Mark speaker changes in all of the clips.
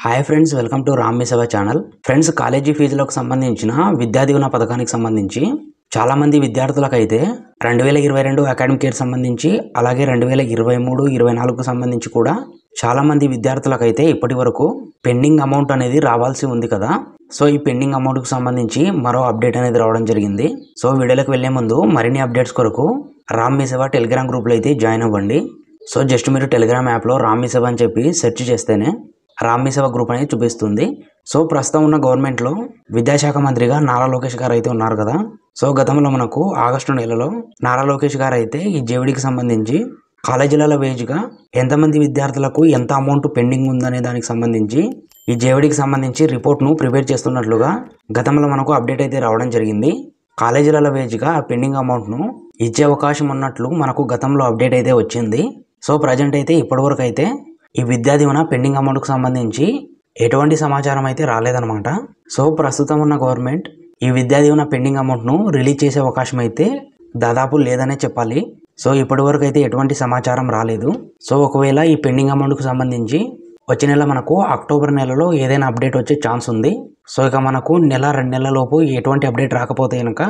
Speaker 1: Hi friends, welcome to Ram Mee Seva channel. Friends, college ఫీజులకు సంబంధించిన విద్యా దీవెన పథకానికి సంబంధించి చాలా మంది విద్యార్థులకైతే 2022 అకాడమిక్ ఇయర్ సంబంధించి అలాగే 2023-24కు సంబంధించి కూడా చాలా మంది విద్యార్థులకైతే ఇప్పటి వరకు పెండింగ్ అమౌంట్ అనేది రావాల్సి ఉంది కదా. సో ఈ పెండింగ్ అమౌంట్కి సంబంధించి మరో అప్డేట్ అనేది రావడం జరిగింది. సో వీడియోలోకి వెళ్లే ముందు మరిన్ని అప్డేట్స్ కొరకు రామ్ మీ సేవ టెలిగ్రామ్ గ్రూప్లో అయితే జాయిన్ అవ్వండి. సో జస్ట్ మీరు టెలిగ్రామ్ యాప్లో రామ్ మీ సేవ అని చెప్పి సెర్చ్ చేస్తేనే రామ్ మీ సేవ గ్రూప్ అనేది చూపిస్తుంది. సో ప్రస్తుతం ఉన్న గవర్నమెంట్లో విద్యాశాఖ మంత్రిగా నారా లోకేష్ గారు అయితే ఉన్నారు కదా. సో గతంలో మనకు ఆగస్టు నెలలో నారా లోకేష్ గారు అయితే ఈ జేవిడికి సంబంధించి కాలేజీలలో వేజ్గా ఎంతమంది విద్యార్థులకు ఎంత అమౌంట్ పెండింగ్ ఉందనే దానికి సంబంధించి ఈ జేవిడికి సంబంధించి రిపోర్ట్ను ప్రిపేర్ చేస్తున్నట్లుగా గతంలో మనకు అప్డేట్ అయితే రావడం జరిగింది. కాలేజీలలో వేజ్గా ఆ పెండింగ్ అమౌంట్ను ఇచ్చే అవకాశం ఉన్నట్లు మనకు గతంలో అప్డేట్ అయితే వచ్చింది. సో ప్రజెంట్ అయితే ఇప్పటివరకు అయితే ఈ విద్యా దీవెన పెండింగ్ అమౌంట్కి సంబంధించి ఎటువంటి సమాచారం అయితే రాలేదన్నమాట. సో ప్రస్తుతం ఉన్న గవర్నమెంట్ ఈ విద్యా దీవెన పెండింగ్ అమౌంట్ను రిలీజ్ చేసే అవకాశం అయితే దాదాపు లేదనే చెప్పాలి. సో ఇప్పటి వరకు అయితే ఎటువంటి సమాచారం రాలేదు. సో ఒకవేళ ఈ పెండింగ్ అమౌంట్కి సంబంధించి వచ్చే నెల మనకు అక్టోబర్ నెలలో ఏదైనా అప్డేట్ వచ్చే ఛాన్స్ ఉంది. సో ఇక మనకు నెల 2 నెలల లోపు ఎటువంటి అప్డేట్ రాకపోతే కనుక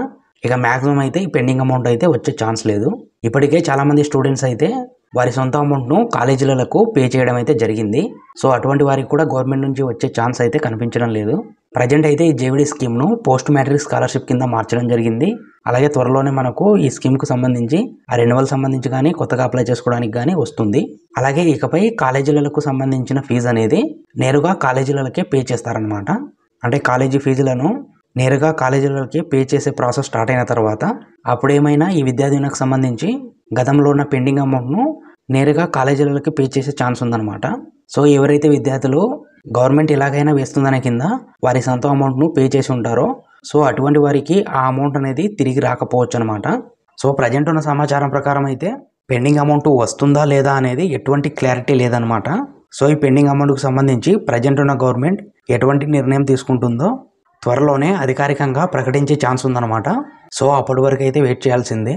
Speaker 1: ఇక మ్యాక్సిమం అయితే ఈ పెండింగ్ అమౌంట్ అయితే వచ్చే ఛాన్స్ లేదు. ఇప్పటికే చాలామంది స్టూడెంట్స్ అయితే వారి సొంత అమౌంట్ను కాలేజీలకు పే చేయడం అయితే జరిగింది. సో అటువంటి వారికి కూడా గవర్నమెంట్ నుంచి వచ్చే ఛాన్స్ అయితే కనిపించడం లేదు. ప్రజెంట్ అయితే ఈ జేవిడి స్కీమ్ను పోస్ట్ మ్యాట్రిక్ స్కాలర్షిప్ కింద మార్చడం జరిగింది. అలాగే త్వరలోనే మనకు ఈ స్కీమ్కు సంబంధించి ఆ రెన్యువల్ సంబంధించి కానీ కొత్తగా అప్లై చేసుకోవడానికి కానీ వస్తుంది. అలాగే ఇకపై కాలేజీలకు సంబంధించిన ఫీజు అనేది నేరుగా కాలేజీలకే పే చేస్తారనమాట. అంటే కాలేజీ ఫీజులను నేరుగా కాలేజీలకి పే చేసే ప్రాసెస్ స్టార్ట్ అయిన తర్వాత అప్పుడేమైనా ఈ విద్యా దీవెనకు సంబంధించి గతంలో ఉన్న పెండింగ్ అమౌంట్ను నేరుగా కాలేజీలకి పే చేసే ఛాన్స్ ఉందన్నమాట. సో ఎవరైతే విద్యార్థులు గవర్నమెంట్ ఎలాగైనా వేస్తుందనే కింద వారి సొంత అమౌంట్ను పే చేసి ఉంటారో సో అటువంటి వారికి ఆ అమౌంట్ అనేది తిరిగి రాకపోవచ్చు అనమాట. సో ప్రజెంట్ ఉన్న సమాచారం ప్రకారం అయితే పెండింగ్ అమౌంట్ వస్తుందా లేదా అనేది ఎటువంటి క్లారిటీ లేదనమాట. సో ఈ పెండింగ్ అమౌంట్కి సంబంధించి ప్రజెంట్ ఉన్న గవర్నమెంట్ ఎటువంటి నిర్ణయం తీసుకుంటుందో త్వరలోనే అధికారికంగా ప్రకటించే ఛాన్స్ ఉందన్నమాట. సో అప్పటి వరకు అయితే వెయిట్ చేయాల్సిందే.